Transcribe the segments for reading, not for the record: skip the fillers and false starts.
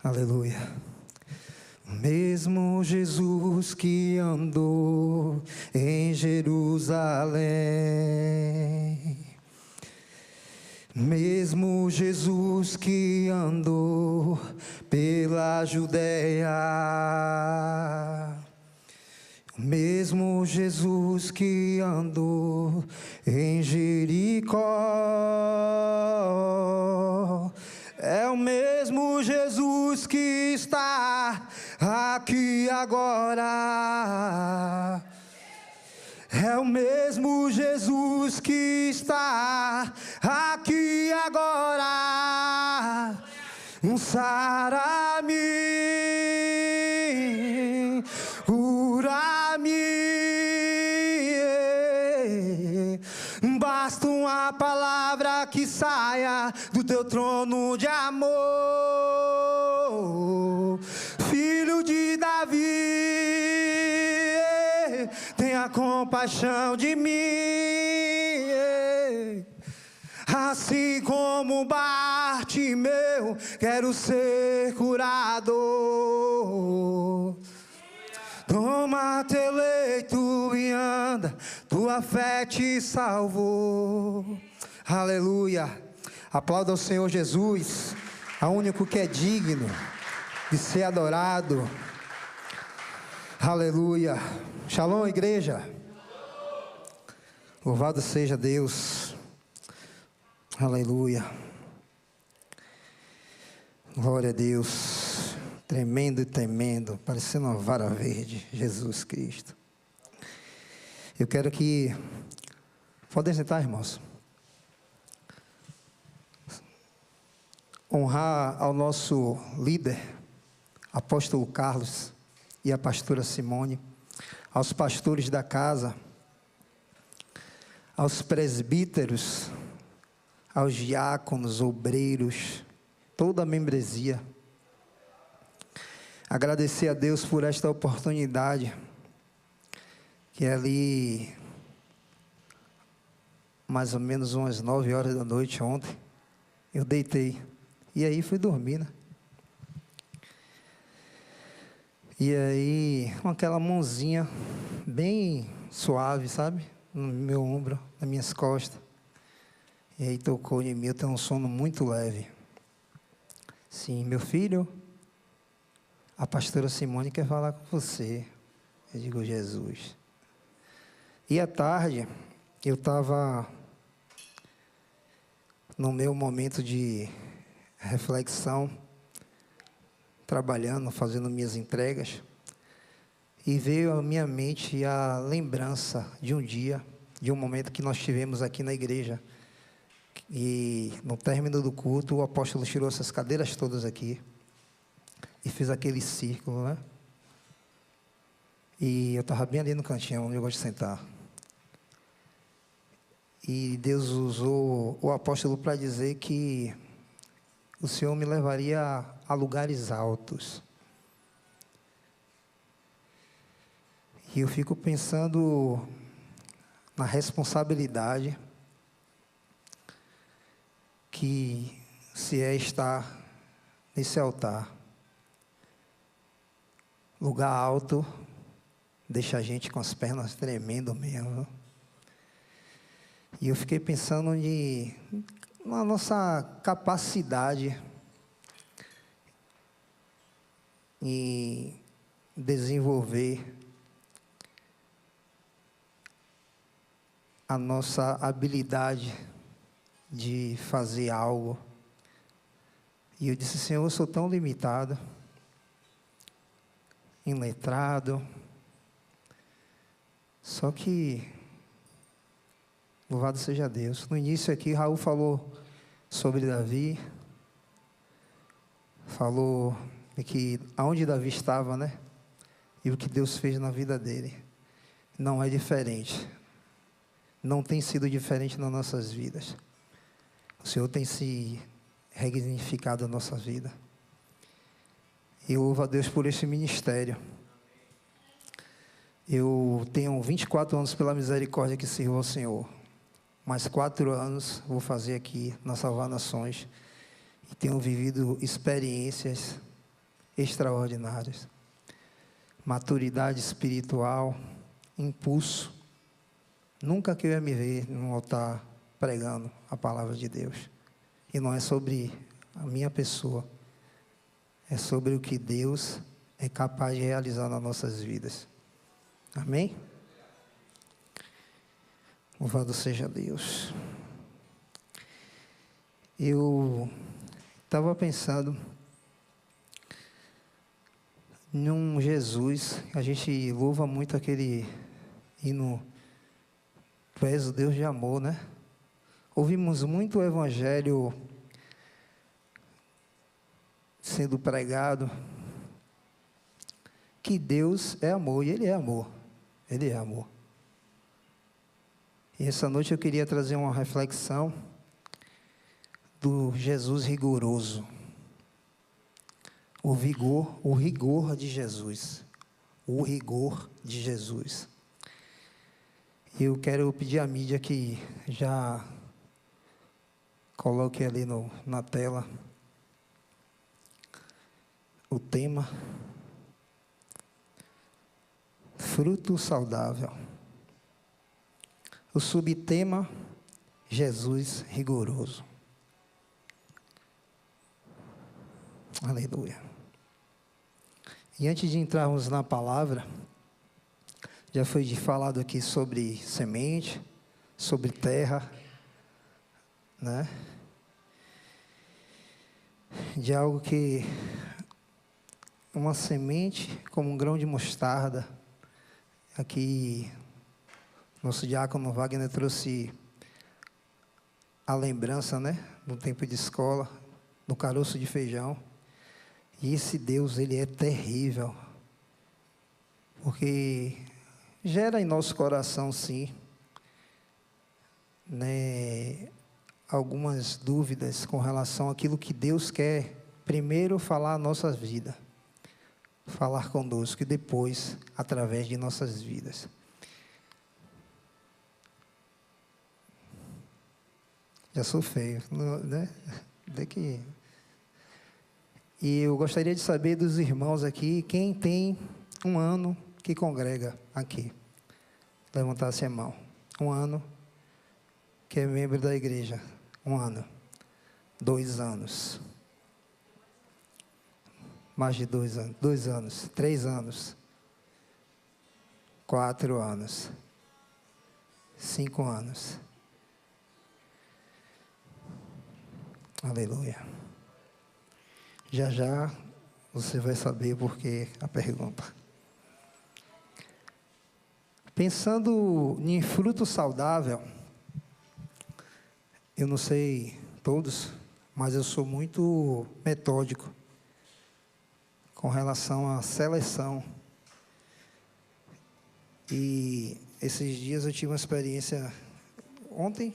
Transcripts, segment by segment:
Aleluia. O mesmo Jesus que andou em Jerusalém, mesmo Jesus que andou pela Judeia, o mesmo Jesus que andou em Jericó, é o mesmo Jesus que está aqui agora. É o mesmo Jesus que está aqui agora. Sara-me, cura-me. Basta uma palavra que saia do teu trono de amor. Filho de Davi, tenha compaixão de mim. Assim como Bartimeu, quero ser curado. Toma teu leito e anda, tua fé te salvou. Aleluia. Aplauda ao Senhor Jesus, ao único que é digno de ser adorado. Aleluia. Shalom, igreja. Louvado seja Deus. Aleluia. Glória a Deus. Tremendo e temendo, parecendo uma vara verde, Jesus Cristo. Eu quero que... Podem sentar, irmãos. Honrar ao nosso líder, apóstolo Carlos, e a pastora Simone, aos pastores da casa, aos presbíteros, aos diáconos, obreiros, toda a membresia. Agradecer a Deus por esta oportunidade, que ali, mais ou menos umas 9 horas da noite ontem, eu deitei, e aí fui dormir, né? E aí, com aquela mãozinha bem suave, sabe? No meu ombro, nas minhas costas. E aí tocou em mim, eu tenho um sono muito leve. Sim, meu filho, a pastora Simone quer falar com você. Eu digo, Jesus. E à tarde, eu estava no meu momento de reflexão, trabalhando, fazendo minhas entregas, e veio à minha mente a lembrança de um dia, de um momento que nós tivemos aqui na igreja. E no término do culto, o apóstolo tirou essas cadeiras todas aqui e fez aquele círculo, né? E eu estava bem ali no cantinho, onde eu gosto de sentar. E Deus usou o apóstolo para dizer que o Senhor me levaria a lugares altos. E eu fico pensando na responsabilidade que se é estar nesse altar. Lugar alto deixa a gente com as pernas tremendo mesmo. E eu fiquei pensando na nossa capacidade em desenvolver a nossa habilidade de fazer algo. E eu disse, Senhor, eu sou tão limitado, iletrado, só que, louvado seja Deus. No início aqui, Raul falou sobre Davi, falou que aonde Davi estava, né? E o que Deus fez na vida dele. Não é diferente. Não tem sido diferente nas nossas vidas. O Senhor tem se ressignificado a nossa vida. E eu louvo a Deus por esse ministério. Eu tenho 24 anos pela misericórdia que sirvo ao Senhor. Mais 4 anos vou fazer aqui na Salvar Nações. E tenho vivido experiências extraordinários. Maturidade espiritual, impulso. Nunca que eu ia me ver num altar pregando a palavra de Deus. E não é sobre a minha pessoa, é sobre o que Deus é capaz de realizar nas nossas vidas. Amém? Louvado seja Deus. Eu estava pensando num Jesus, a gente louva muito aquele hino, Tu és o Deus de amor, né? Ouvimos muito o Evangelho sendo pregado, que Deus é amor, e Ele é amor. Ele é amor. E essa noite eu queria trazer uma reflexão do Jesus rigoroso. O rigor de Jesus. O rigor de Jesus. Eu quero pedir à mídia que já coloque ali na tela o tema. Fruto saudável. O subtema, Jesus rigoroso. Aleluia. E antes de entrarmos na palavra, já foi falado aqui sobre semente, sobre terra, né? De algo que uma semente como um grão de mostarda. Aqui, nosso diácono Wagner trouxe a lembrança, né? Do tempo de escola, do caroço de feijão. E esse Deus, Ele é terrível. Porque gera em nosso coração, sim, né, algumas dúvidas com relação àquilo que Deus quer primeiro falar a nossa vida. Falar conosco e depois, através de nossas vidas. Já sou feio, né? E eu gostaria de saber dos irmãos aqui, quem tem um ano que congrega aqui. Levantasse a mão. Um ano que é membro da igreja. Um ano. 2 anos. Mais de 2 anos. 2 anos. 3 anos. 4 anos. 5 anos. Aleluia. Já já você vai saber por que a pergunta. Pensando em fruto saudável, eu não sei todos, mas eu sou muito metódico com relação à seleção. E esses dias eu tive uma experiência, ontem.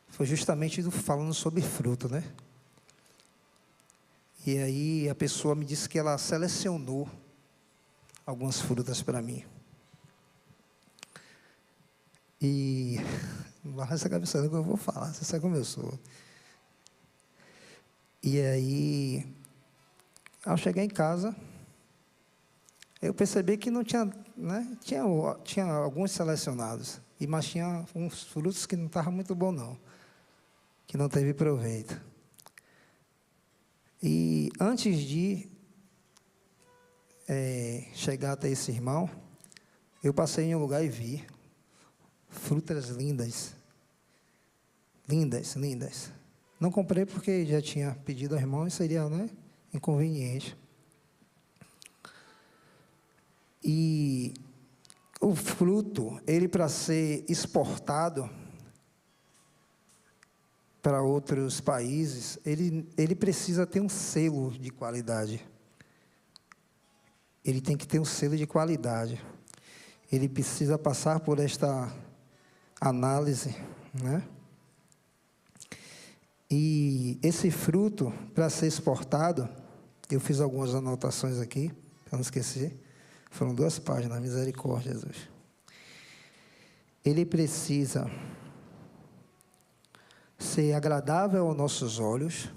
Foi justamente falando sobre fruto, né? E aí a pessoa me disse que ela selecionou algumas frutas para mim. E não vai essa cabeça que eu vou falar, você sabe como eu sou. E aí, ao chegar em casa, eu percebi que não tinha, né? Tinha alguns selecionados, mas tinha uns frutos que não estavam muito bons, não. Que não teve proveito. E antes de chegar até esse irmão, eu passei em um lugar e vi frutas lindas. Lindas, lindas. Não comprei porque já tinha pedido ao irmão e seria, né, inconveniente. E o fruto, ele para ser exportado para outros países, ele precisa ter um selo de qualidade. Ele tem que ter um selo de qualidade. Ele precisa passar por esta análise, né? E esse fruto, para ser exportado, eu fiz algumas anotações aqui, para não esquecer. Foram 2 páginas, misericórdia, Jesus. Ele precisa ser agradável aos nossos olhos,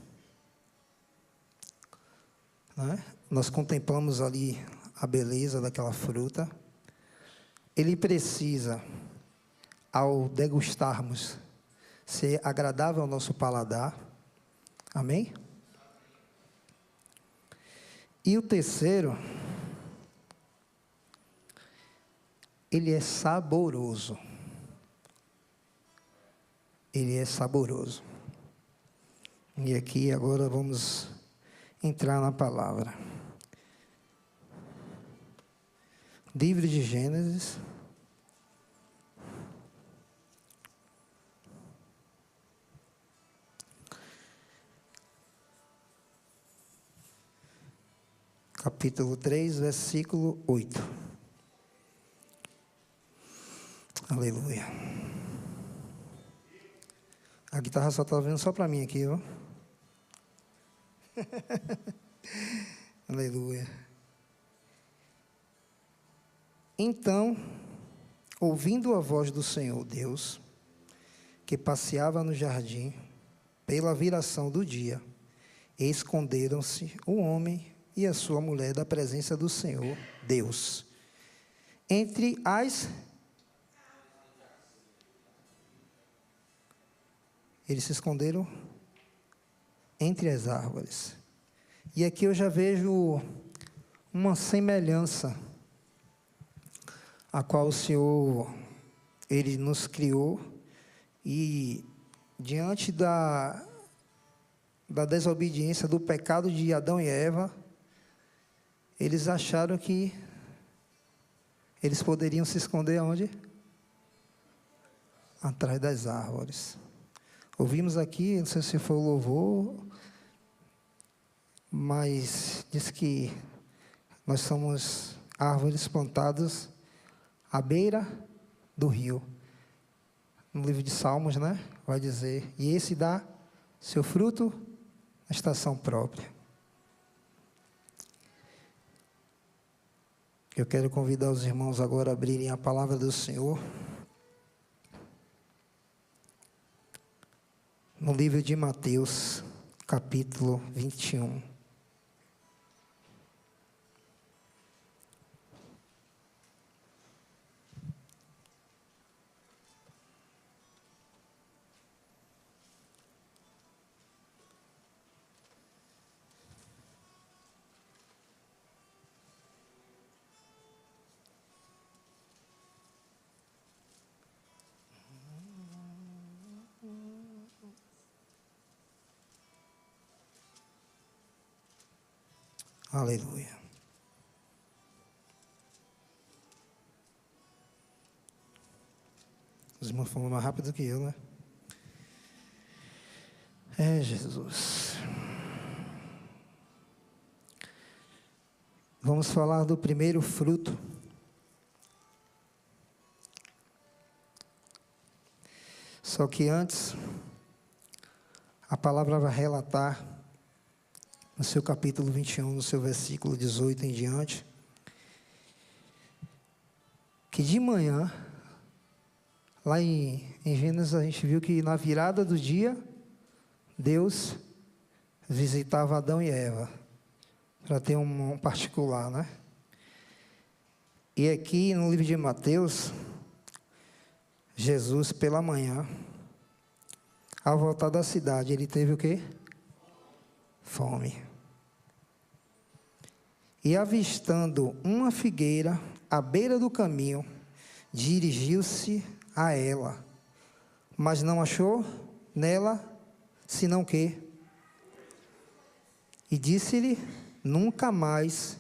né? Nós contemplamos ali a beleza daquela fruta. Ele precisa, ao degustarmos, ser agradável ao nosso paladar. Amém? E o terceiro, ele é saboroso. Ele é saboroso. E aqui agora vamos entrar na palavra. Livro de Gênesis. Capítulo 3, versículo 8. Aleluia. A guitarra só está vindo só para mim aqui, ó. Aleluia. Então, ouvindo a voz do Senhor Deus, que passeava no jardim, pela viração do dia, esconderam-se o homem e a sua mulher da presença do Senhor Deus. Entre as... Eles se esconderam entre as árvores. E aqui eu já vejo uma semelhança a qual o Senhor, Ele nos criou, e diante da desobediência, do pecado de Adão e Eva, eles acharam que eles poderiam se esconder aonde? Atrás das árvores. Ouvimos aqui, não sei se foi o louvor, mas diz que nós somos árvores plantadas à beira do rio. No livro de Salmos, né? Vai dizer, e esse dá seu fruto na estação própria. Eu quero convidar os irmãos agora a abrirem a palavra do Senhor no livro de Mateus, capítulo 21. Aleluia. Os irmãos falam mais rápido que eu, né? É, Jesus. Vamos falar do primeiro fruto. Só que antes, a palavra vai relatar, no seu capítulo 21, no seu versículo 18 em diante, que de manhã, lá em Gênesis, a gente viu que na virada do dia, Deus visitava Adão e Eva, para ter um particular, né? E aqui no livro de Mateus, Jesus, pela manhã, ao voltar da cidade, ele teve o quê? Fome. E avistando uma figueira à beira do caminho, dirigiu-se a ela, mas não achou nela senão que, e disse-lhe, nunca mais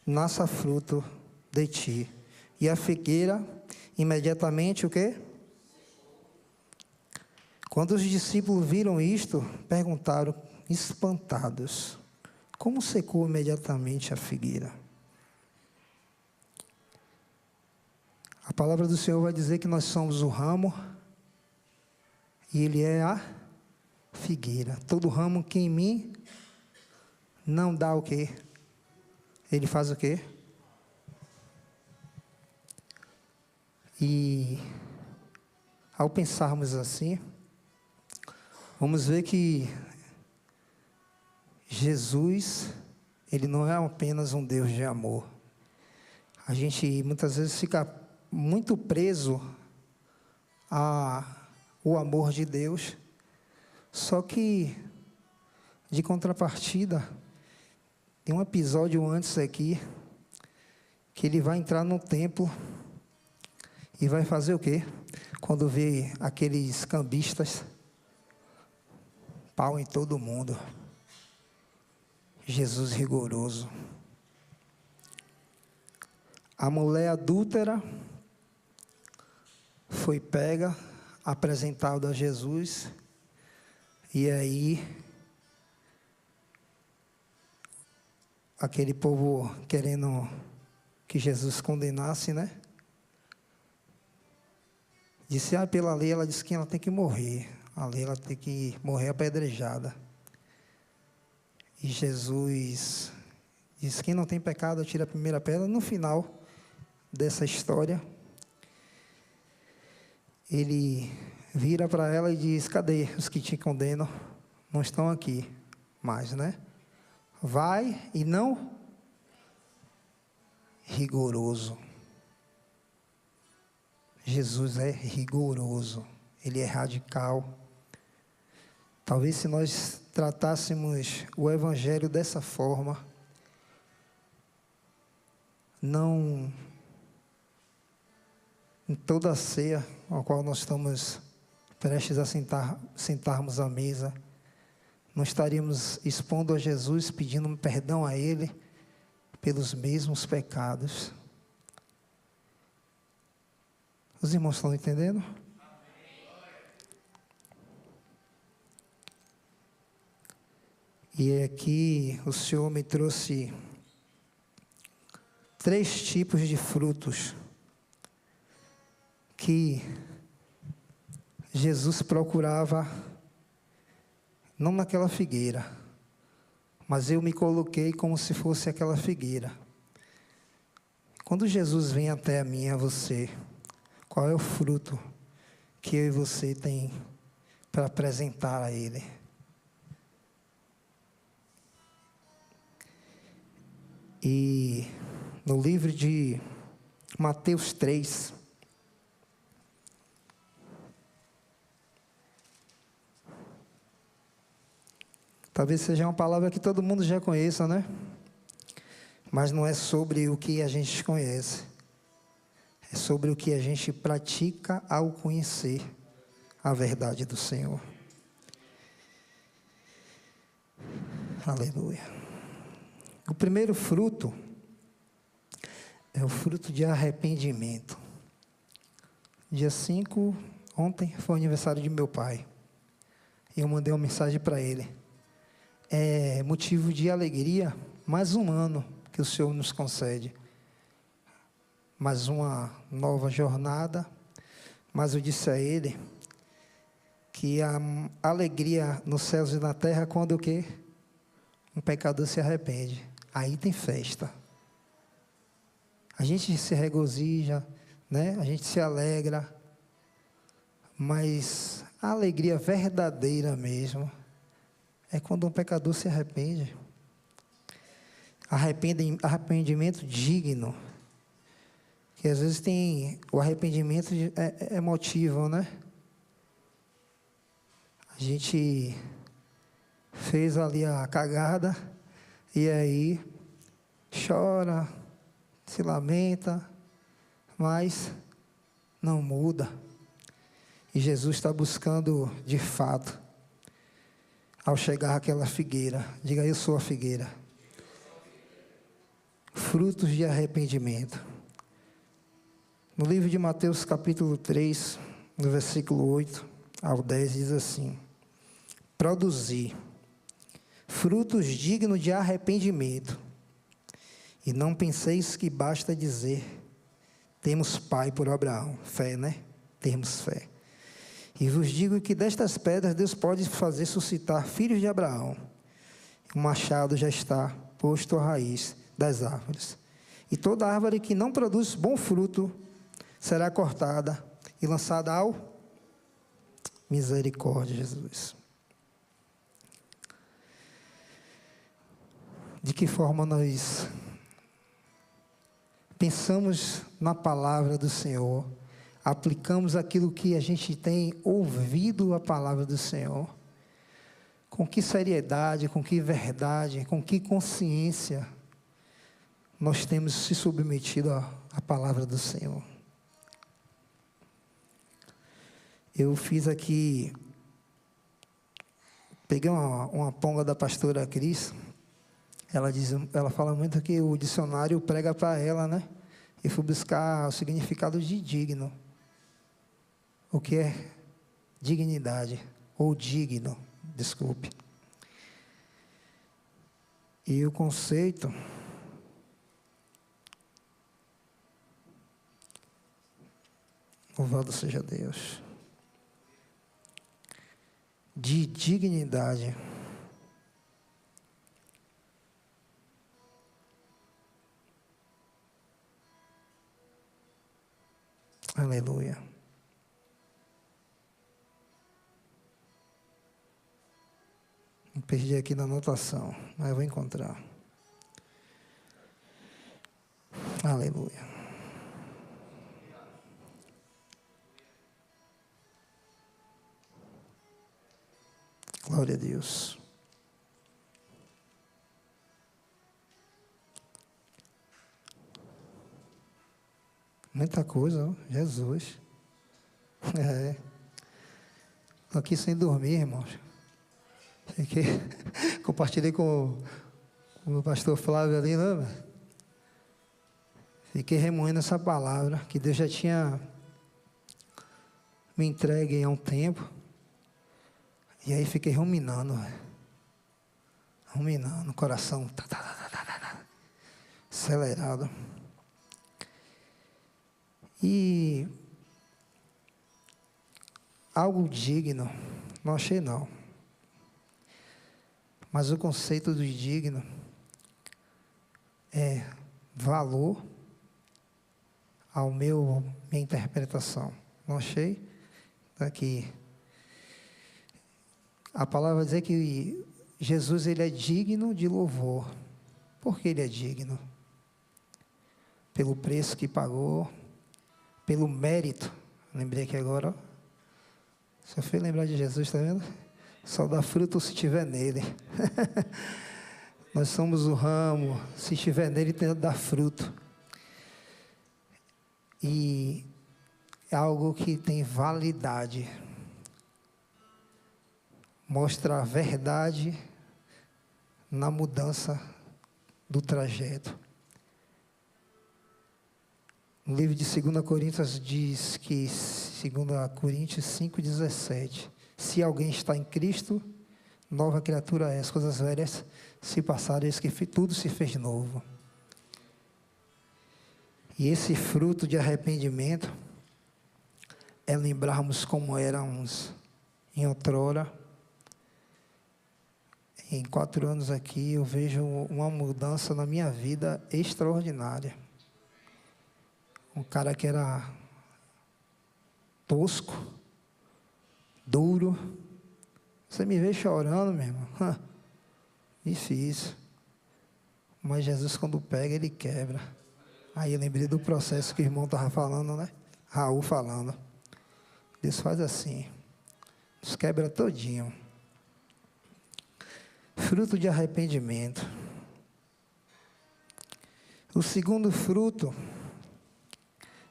nasça fruto de ti. E a figueira imediatamente o quê? Quando os discípulos viram isto, perguntaram, espantados, como secou imediatamente a figueira? A palavra do Senhor vai dizer que nós somos o ramo e Ele é a figueira. Todo ramo que em mim não dá o quê? Ele faz o quê? E ao pensarmos assim, vamos ver que Jesus, Ele não é apenas um Deus de amor. A gente muitas vezes fica muito preso ao amor de Deus, só que, de contrapartida, tem um episódio antes aqui, que ele vai entrar no templo e vai fazer o quê? Quando vê aqueles cambistas, pau em todo mundo. Jesus rigoroso. A mulher adúltera foi pega, apresentada a Jesus, e aí aquele povo querendo que Jesus condenasse, né? Disse, pela lei, ela disse que ela tem que morrer. A lei, ela tem que morrer apedrejada. E Jesus disse, quem não tem pecado, tira a primeira pedra. No final dessa história, ele vira para ela e diz, cadê os que te condenam? Não estão aqui mais, né? Vai e não rigoroso. Jesus é rigoroso, ele é radical. Talvez se nós tratássemos o Evangelho dessa forma, não em toda a ceia a qual nós estamos prestes a sentarmos à mesa, não estaríamos expondo a Jesus, pedindo perdão a Ele pelos mesmos pecados. Os irmãos estão entendendo? E aqui o Senhor me trouxe 3 tipos de frutos que Jesus procurava, não naquela figueira, mas eu me coloquei como se fosse aquela figueira. Quando Jesus vem até a mim e a você, qual é o fruto que eu e você tem para apresentar a Ele? E no livro de Mateus 3, talvez seja uma palavra que todo mundo já conheça, né? Mas não é sobre o que a gente conhece. É sobre o que a gente pratica ao conhecer a verdade do Senhor. Aleluia. O primeiro fruto é o fruto de arrependimento. Dia 5, ontem, foi o aniversário de meu pai. E eu mandei uma mensagem para ele. É motivo de alegria, mais um ano que o Senhor nos concede. Mais uma nova jornada. Mas eu disse a ele que a alegria nos céus e na terra, quando o quê? Um pecador se arrepende. Aí tem festa. A gente se regozija, né? A gente se alegra. Mas a alegria verdadeira mesmo é quando um pecador se arrepende. Arrependimento digno. Que às vezes tem o arrependimento emotivo, né? A gente fez ali a cagada e aí chora, se lamenta, mas não muda. E Jesus está buscando de fato, ao chegar àquela figueira, diga, eu sou a figueira. Frutos de arrependimento. No livro de Mateus capítulo 3, no versículo 8 ao 10, diz assim: produzir frutos dignos de arrependimento, e não penseis que basta dizer, temos pai por Abraão. Fé, né? Temos fé. E vos digo que destas pedras Deus pode fazer suscitar filhos de Abraão. O machado já está posto à raiz das árvores. E toda árvore que não produz bom fruto será cortada e lançada ao misericórdia, Jesus. de que forma nós pensamos na palavra do Senhor, aplicamos aquilo que a gente tem ouvido a palavra do Senhor, com que seriedade, com que verdade, com que consciência nós temos se submetido à palavra do Senhor. Eu fiz aqui, peguei uma ponga da pastora Cris. Ela fala muito que o dicionário prega para ela, né? Eu fui buscar o significado de digno. O que é dignidade, ou digno, desculpe. E o conceito louvado seja Deus, de dignidade. Aleluia. Me perdi aqui na anotação, mas eu vou encontrar. Aleluia. Glória a Deus. Muita coisa, ó. Jesus. Estou aqui sem dormir, irmãos. Compartilhei com o pastor Flávio ali, né? Fiquei remoendo essa palavra, que Deus já tinha me entregue há um tempo. E aí fiquei ruminando, o coração acelerado. E algo digno, não achei não. Mas o conceito do digno é valor ao minha interpretação. Não achei? Está aqui. A palavra vai dizer que Jesus, ele é digno de louvor. Por que ele é digno? Pelo preço que pagou, pelo mérito. Lembrei aqui agora, ó. Só fui lembrar de Jesus, está vendo? Só dá fruto se estiver nele. Nós somos o ramo, se estiver nele, tem que dar fruto. E é algo que tem validade. Mostra a verdade na mudança do trajeto. No livro de 2 Coríntios diz que, 2 Coríntios 5,17, se alguém está em Cristo, nova criatura é, as coisas velhas se passaram, eis que tudo se fez novo. E esse fruto de arrependimento é lembrarmos como éramos em outrora. Em 4 anos aqui, eu vejo uma mudança na minha vida extraordinária. Um cara que era tosco, duro. Você me vê chorando, meu irmão. Difícil. Mas Jesus, quando pega, ele quebra. Aí eu lembrei do processo que o irmão estava falando, né? Raul falando. Deus faz assim. Nos quebra todinho. Fruto de arrependimento. O segundo fruto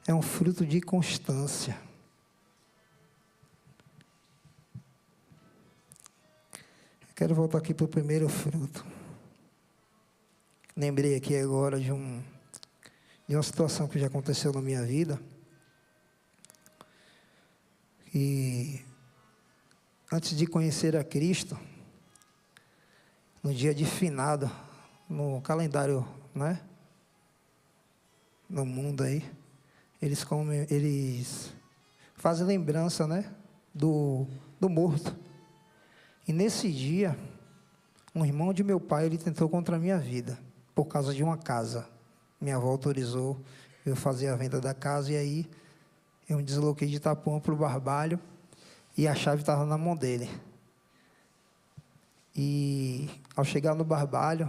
é um fruto de constância. Eu quero voltar aqui para o primeiro fruto. Lembrei aqui agora de uma situação que já aconteceu na minha vida. E antes de conhecer a Cristo, no dia de finado, no calendário, né? No mundo aí, eles fazem lembrança, né? Do morto. E nesse dia, um irmão de meu pai, ele tentou contra a minha vida, por causa de uma casa. Minha avó autorizou eu fazer a venda da casa, e aí eu me desloquei de Itapuã para o Barbalho, e a chave estava na mão dele. E ao chegar no Barbalho,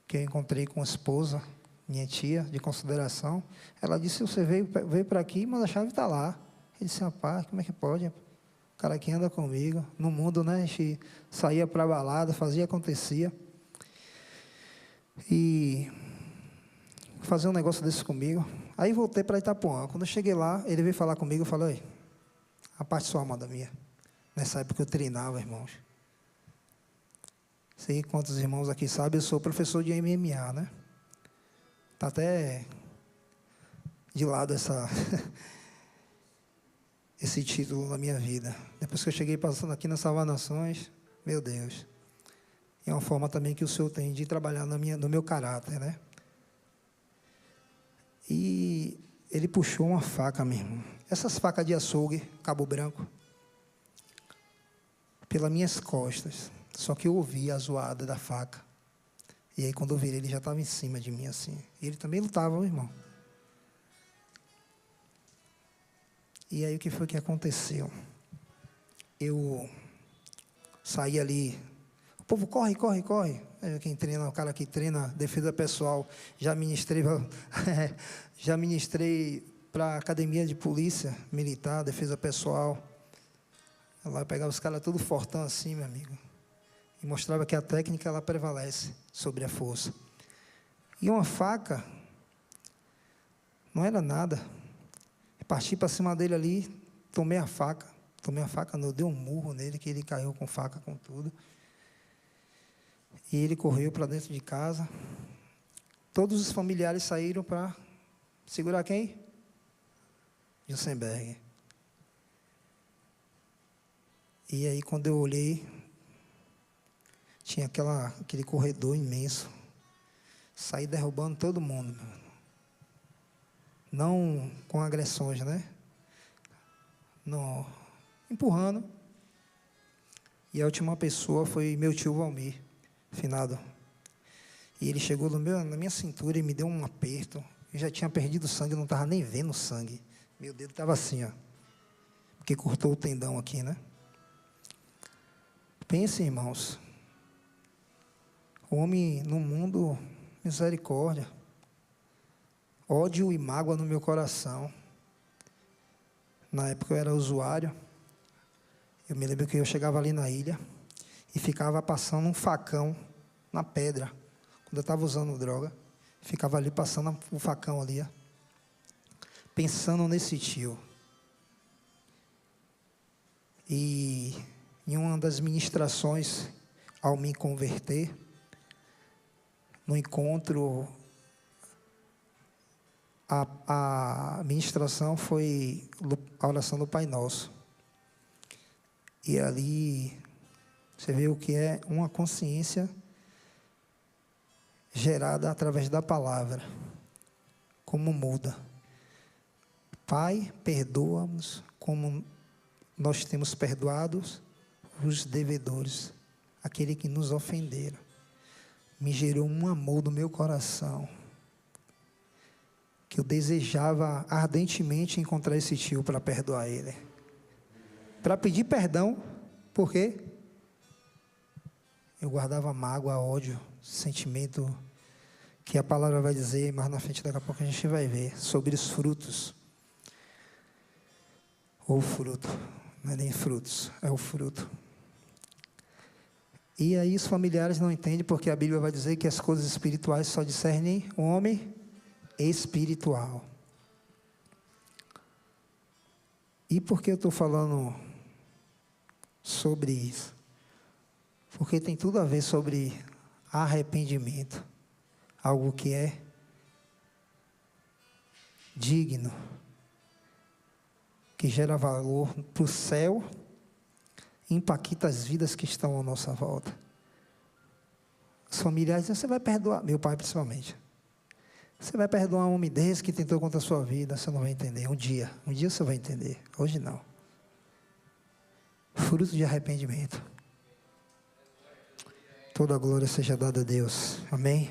que eu encontrei com a esposa, minha tia, de consideração. Ela disse: você veio para aqui, mas a chave está lá. Ele disse: rapaz, como é que pode? O cara que anda comigo, no mundo, né? A gente saía para a balada, fazia, acontecia. E fazer um negócio desse comigo. Aí voltei para Itapuã. Quando eu cheguei lá, ele veio falar comigo, eu falei: a parte sua amada minha. Nessa época eu treinava, irmãos. Sei quantos irmãos aqui sabem, eu sou professor de MMA, né? Está até de lado esse título na minha vida. Depois que eu cheguei passando aqui nas Salvações, meu Deus. É uma forma também que o Senhor tem de trabalhar no meu caráter, né? E ele puxou uma faca mesmo. Essas facas de açougue, Cabo Branco, pelas minhas costas. Só que eu ouvi a zoada da faca. E aí, quando eu virei, ele já estava em cima de mim, assim. E ele também lutava, meu irmão. E aí, o que foi que aconteceu? Eu saí ali. O povo corre, corre, corre. Quem treina, o cara que treina defesa pessoal. Já ministrei para a academia de polícia militar, defesa pessoal. Lá pegava os caras tudo fortão assim, meu amigo. E mostrava que a técnica, ela prevalece sobre a força. E uma faca não era nada. Parti para cima dele ali, tomei a faca, não, dei um murro nele, que ele caiu com faca, com tudo. E ele correu para dentro de casa. Todos os familiares saíram para segurar quem? Jussenberg. E aí, quando eu olhei, tinha aquele corredor imenso. Saí derrubando todo mundo. Não com agressões, né? Não, empurrando. E a última pessoa foi meu tio Valmir, finado. E ele chegou na minha cintura e me deu um aperto. Eu já tinha perdido sangue, eu não estava nem vendo sangue. Meu dedo estava assim, ó. Porque cortou o tendão aqui, né? Pensem, irmãos. O homem no mundo, misericórdia. Ódio e mágoa no meu coração. Na época eu era usuário. Eu me lembro que eu chegava ali na ilha e ficava passando um facão na pedra. Quando eu estava usando droga, ficava ali passando o facão ali, ó, pensando nesse tio. E em uma das ministrações, ao me converter, no encontro, a ministração foi a oração do Pai Nosso. E ali você vê o que é uma consciência gerada através da palavra. Como muda. Pai, perdoa-nos como nós temos perdoados os devedores, aquele que nos ofenderam. Me gerou um amor no meu coração, que eu desejava ardentemente encontrar esse tio para perdoar ele. Para pedir perdão, porque eu guardava mágoa, ódio, sentimento, que a palavra vai dizer, mas na frente daqui a pouco a gente vai ver, sobre os frutos. Ou fruto, não é nem frutos, é o fruto. E aí os familiares não entendem, porque a Bíblia vai dizer que as coisas espirituais só discernem o homem espiritual. E por que eu estou falando sobre isso? Porque tem tudo a ver sobre arrependimento. Algo que é digno, que gera valor para o céu, impacta as vidas que estão à nossa volta. Os familiares dizem: você vai perdoar, meu pai principalmente, você vai perdoar um homem desse que tentou contra a sua vida? Você não vai entender. Um dia você vai entender, hoje não. Fruto de arrependimento. Toda a glória seja dada a Deus, amém?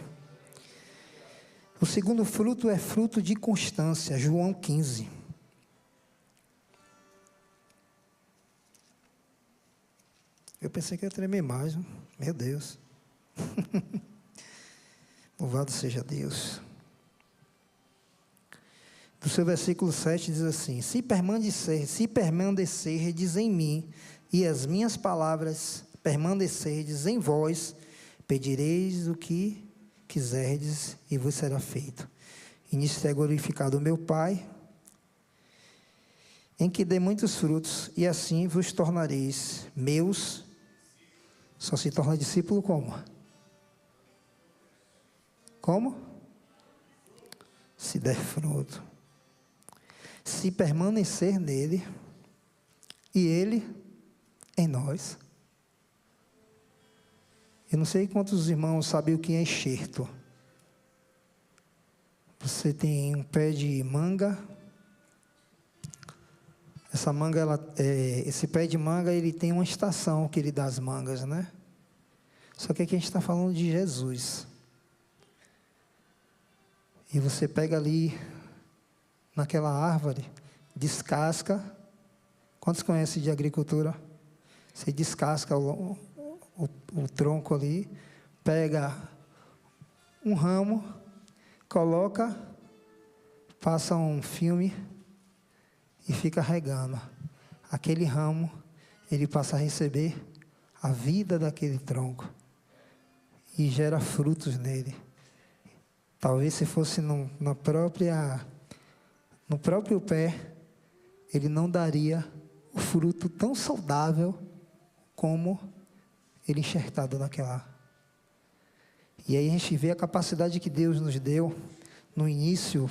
O segundo fruto é fruto de constância, João 15. Eu pensei que ia tremer mais, meu Deus. Louvado seja Deus. Do seu versículo 7 diz assim: se permanecerdes em mim, e as minhas palavras permanecerdes em vós, pedireis o que quiserdes, e vos será feito. E nisto é glorificado o meu Pai, em que dê muitos frutos, e assim vos tornareis meus. Só se torna discípulo como? Como? Se der fruto. Se permanecer nele, e ele em nós. Eu não sei quantos irmãos sabem o que é enxerto. Você tem um pé de manga. Essa manga, esse pé de manga, ele tem uma estação que ele dá as mangas, né? Só que aqui a gente está falando de Jesus. E você pega ali, naquela árvore, descasca. Quantos conhecem de agricultura? Você descasca o tronco ali, pega um ramo, coloca, passa um filme e fica regando. Aquele ramo, ele passa a receber a vida daquele tronco e gera frutos nele. Talvez se fosse no próprio pé, ele não daria o fruto tão saudável como ele enxertado naquela. E aí a gente vê a capacidade que Deus nos deu no início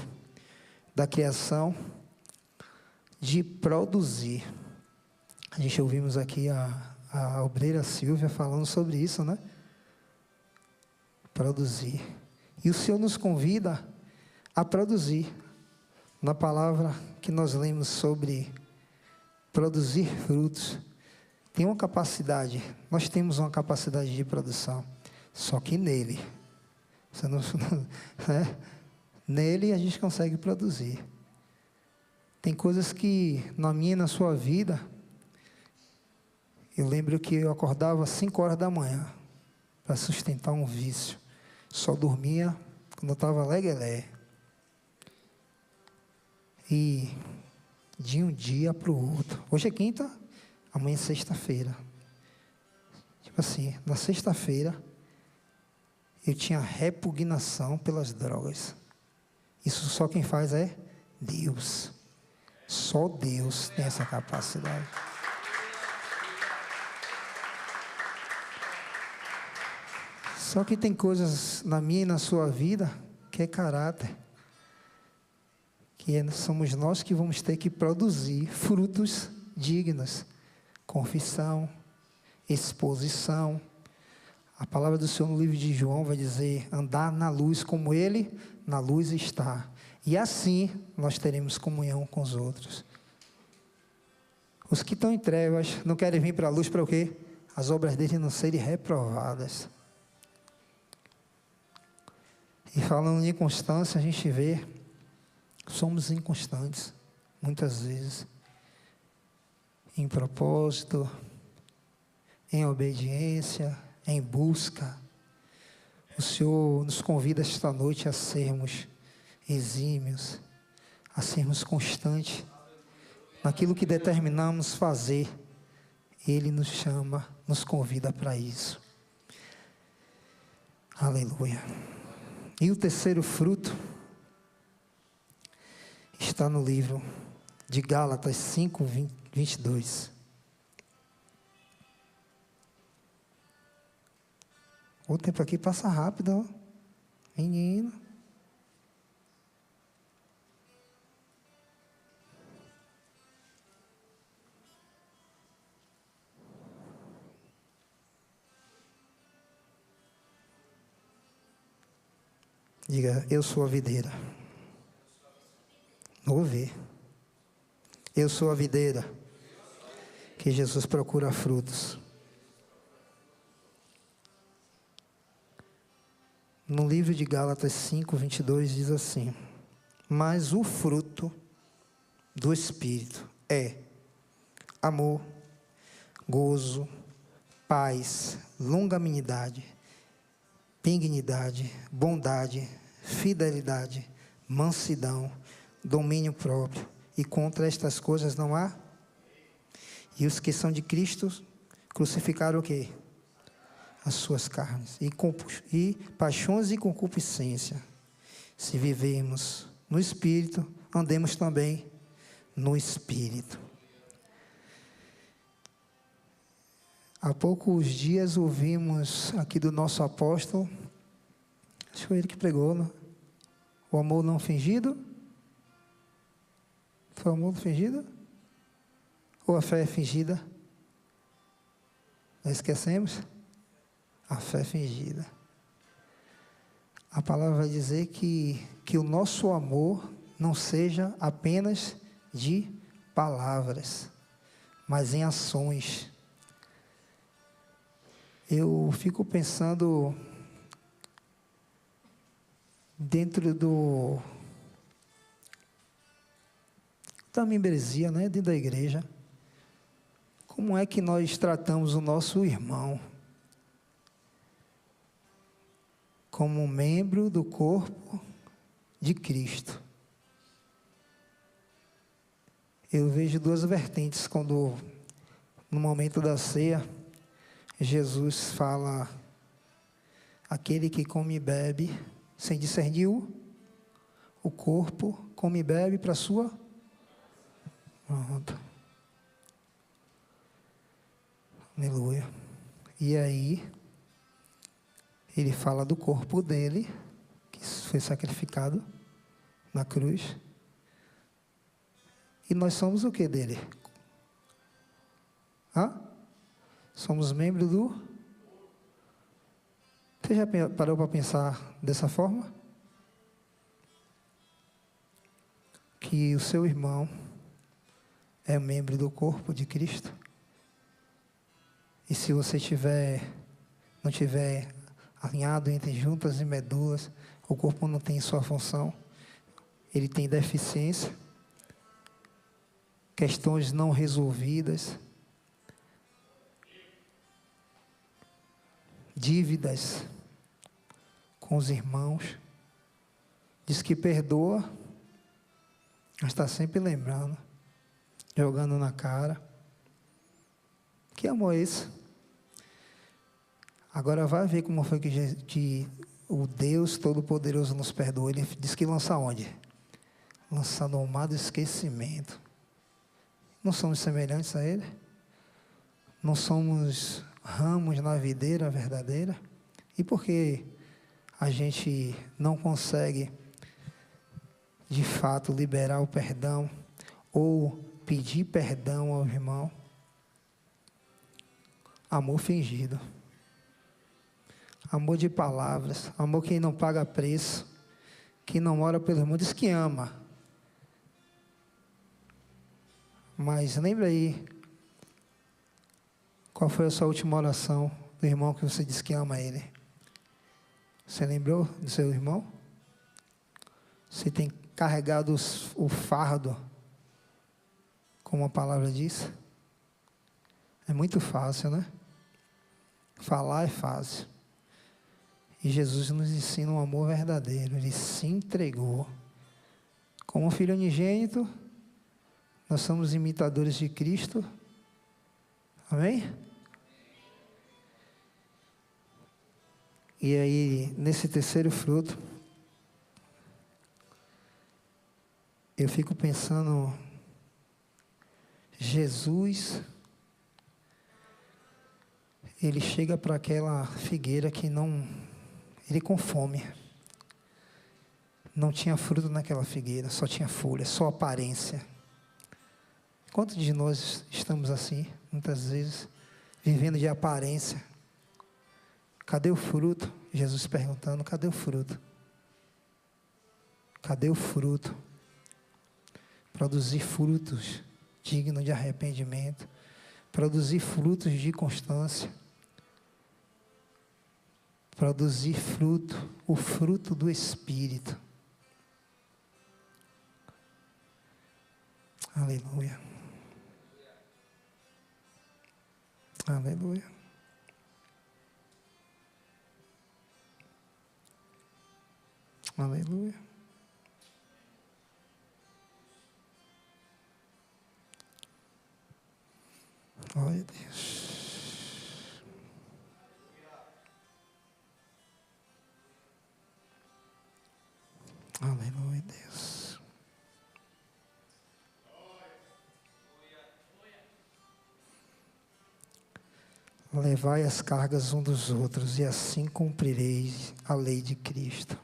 da criação de produzir. A gente ouvimos aqui a obreira Silvia falando sobre isso, né? Produzir. E o Senhor nos convida a produzir. Na palavra que nós lemos sobre produzir frutos, tem uma capacidade, nós temos uma capacidade de produção, só que nele, né? Nele a gente consegue produzir. Tem coisas que na minha e na sua vida, eu lembro que eu acordava às 5 horas da manhã para sustentar um vício, só dormia quando eu estava legelé. E de um dia para o outro. Hoje é quinta, amanhã é sexta-feira. Tipo assim, na sexta-feira, eu tinha repugnação pelas drogas. Isso só quem faz é Deus. Só Deus tem essa capacidade. Só que tem coisas na minha e na sua vida que é caráter. Que somos nós que vamos ter que produzir frutos dignos. Confissão, exposição. A palavra do Senhor no livro de João vai dizer: andar na luz como Ele na luz está. E assim nós teremos comunhão com os outros. Os que estão em trevas não querem vir para a luz para o quê? As obras dele não serem reprovadas. E falando em constância, a gente vê, somos inconstantes, muitas vezes, em propósito, em obediência, em busca. O Senhor nos convida esta noite a sermos exímios, a sermos constantes naquilo que determinamos fazer. Ele nos chama, nos convida para isso. Aleluia. E o terceiro fruto está no livro de Gálatas 5, 22. O tempo aqui passa rápido, ó. Menino. Diga: eu sou a videira. Não vou ver. Eu sou a videira que Jesus procura frutos. No livro de Gálatas 5, 22 diz assim: mas o fruto do Espírito é amor, gozo, paz, longanimidade, benignidade, bondade, fidelidade, mansidão, domínio próprio. E contra estas coisas não há. E os que são de Cristo crucificaram o quê? As suas carnes. E paixões e concupiscência. Se vivemos no Espírito, andemos também no Espírito. Há poucos dias ouvimos aqui do nosso apóstolo, acho que foi ele que pregou, né? O amor não fingido. Foi o amor fingido? Ou a fé é fingida? Nós esquecemos? A fé é fingida. A palavra vai dizer que o nosso amor não seja apenas de palavras, mas em ações. Eu fico pensando dentro da membresia, né, dentro da igreja, como é que nós tratamos o nosso irmão como membro do corpo de Cristo. Eu vejo duas vertentes quando, no momento da ceia, Jesus fala: aquele que come e bebe sem discernir o corpo, come e bebe para a sua. Pronto. Aleluia. E aí, ele fala do corpo dele, que foi sacrificado na cruz. E nós somos o que dele? Somos membros do... Você já parou para pensar dessa forma? Que o seu irmão é membro do corpo de Cristo? E se você não tiver alinhado entre juntas e medulas, o corpo não tem sua função, ele tem deficiência, questões não resolvidas, dívidas com os irmãos, diz que perdoa, mas está sempre lembrando, jogando na cara. Que amor é esse? Agora vai ver como foi que o Deus Todo-Poderoso nos perdoou. Ele diz que lança onde? Lança no mar do esquecimento. Não somos semelhantes a Ele? Não somos ramos na videira verdadeira? E por que a gente não consegue, de fato, liberar o perdão ou pedir perdão ao irmão? Amor fingido. Amor de palavras. Amor que não paga preço. Que não ora pelo irmão. Diz que ama. Mas lembra aí. Qual foi a sua última oração do irmão que você disse que ama ele? Você lembrou do seu irmão? Você tem carregado o fardo, como a palavra diz? É muito fácil, né? Falar é fácil. E Jesus nos ensina um amor verdadeiro. Ele se entregou. Como filho unigênito, nós somos imitadores de Cristo. Amém? E aí, nesse terceiro fruto, eu fico pensando, Jesus, ele chega para aquela figueira que ele com fome. Não tinha fruto naquela figueira, só tinha folha, só aparência. Quantos de nós estamos assim, muitas vezes, vivendo de aparência? Cadê o fruto? Jesus perguntando, cadê o fruto? Cadê o fruto? Produzir frutos dignos de arrependimento. Produzir frutos de constância. Produzir fruto, o fruto do Espírito. Aleluia. Aleluia. Aleluia. Glória a Deus. Aleluia, Deus. Levai as cargas um dos outros, e assim cumprireis a lei de Cristo.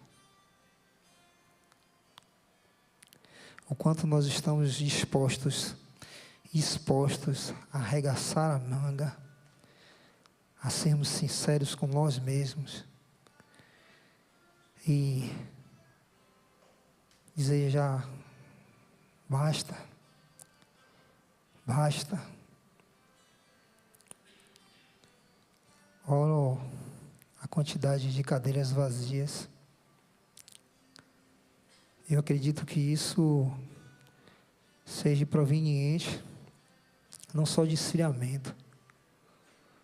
O quanto nós estamos dispostos, expostos a arregaçar a manga, a sermos sinceros com nós mesmos e dizer já, basta, basta. Olha a quantidade de cadeiras vazias. Eu acredito que isso seja proveniente não só de esfriamento,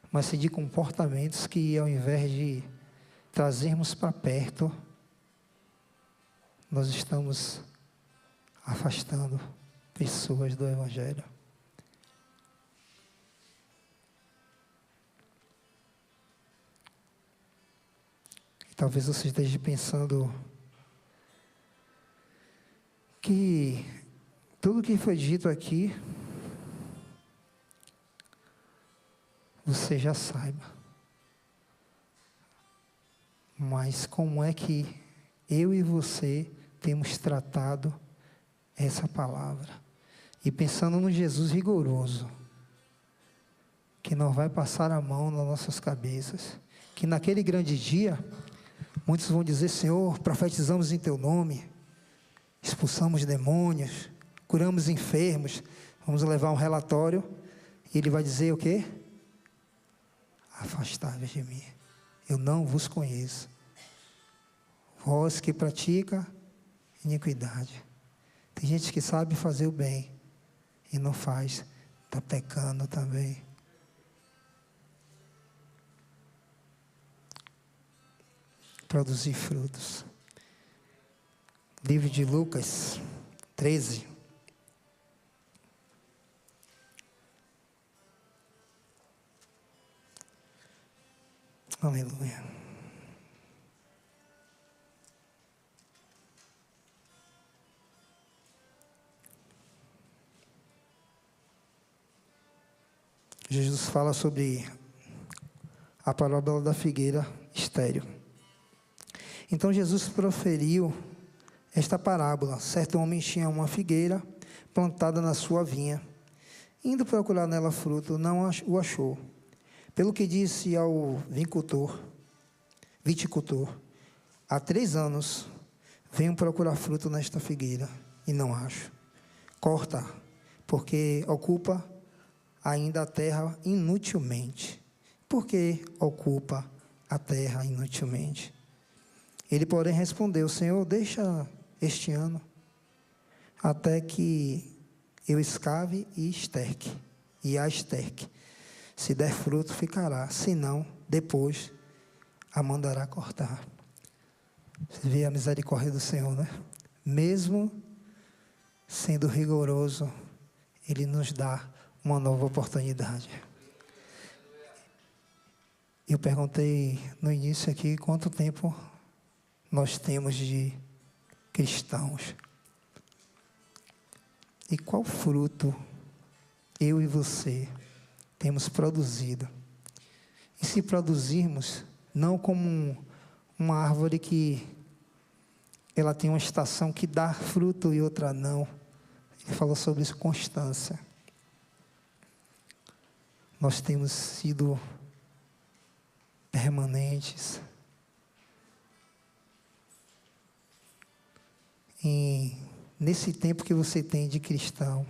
mas sim de comportamentos que, ao invés de trazermos para perto, nós estamos afastando pessoas do Evangelho. E talvez você esteja pensando que tudo que foi dito aqui, você já saiba. Mas como é que eu e você temos tratado essa palavra? E pensando no Jesus rigoroso, que não vai passar a mão nas nossas cabeças, que naquele grande dia, muitos vão dizer: Senhor, profetizamos em Teu nome, expulsamos demônios, curamos enfermos, vamos levar um relatório, e Ele vai dizer o quê? Afastai-vos de mim, eu não vos conheço, vós que pratica iniquidade. Tem gente que sabe fazer o bem e não faz, está pecando também. Produzir frutos. Livro de Lucas 13. Aleluia. Jesus fala sobre a parábola da figueira estéril. Então Jesus proferiu esta parábola. Certo homem tinha uma figueira plantada na sua vinha. Indo procurar nela fruto, não o achou. Pelo que disse ao viticultor: há 3 anos venho procurar fruto nesta figueira e não acho. Corta, porque ocupa ainda a terra inutilmente. Por que ocupa a terra inutilmente? Ele, porém, respondeu: Senhor, deixa este ano, até que eu escave e esterque, e a esterque. Se der fruto, ficará, se não, depois a mandará cortar. Você vê a misericórdia do Senhor, né? Mesmo sendo rigoroso, Ele nos dá uma nova oportunidade. Eu perguntei no início aqui quanto tempo nós temos de cristãos. E qual fruto eu e você temos produzido? E se produzirmos, não como uma árvore que ela tem uma estação que dá fruto e outra não. Ele falou sobre isso, constância. Nós temos sido permanentes nesse tempo que você tem de cristão.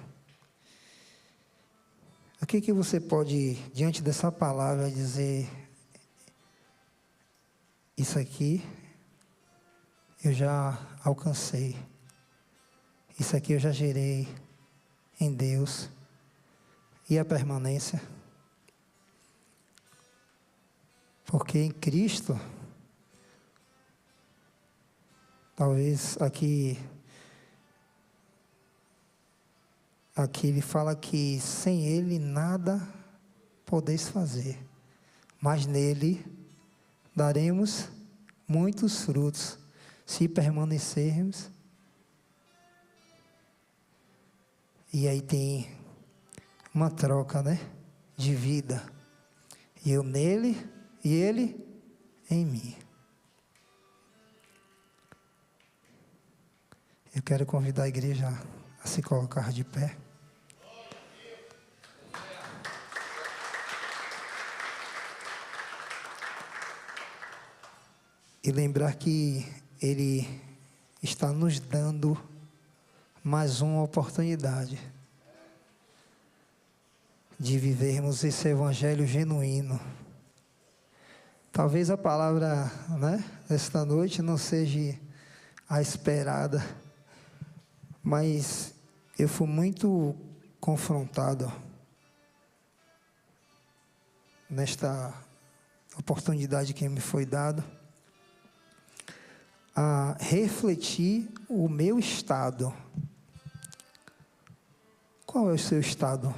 O que você pode, diante dessa palavra, dizer: isso aqui eu já alcancei, isso aqui eu já gerei em Deus, e a permanência? Porque em Cristo Talvez aqui ele fala que sem Ele nada podeis fazer, mas nele daremos muitos frutos, se permanecermos. E aí tem uma troca, né? De vida. Eu nele e ele em mim. Eu quero convidar a igreja a se colocar de pé. E lembrar que Ele está nos dando mais uma oportunidade de vivermos esse evangelho genuíno. Talvez a palavra, né, esta noite não seja a esperada, mas eu fui muito confrontado nesta oportunidade que me foi dada a refletir o meu estado. Qual é o seu estado?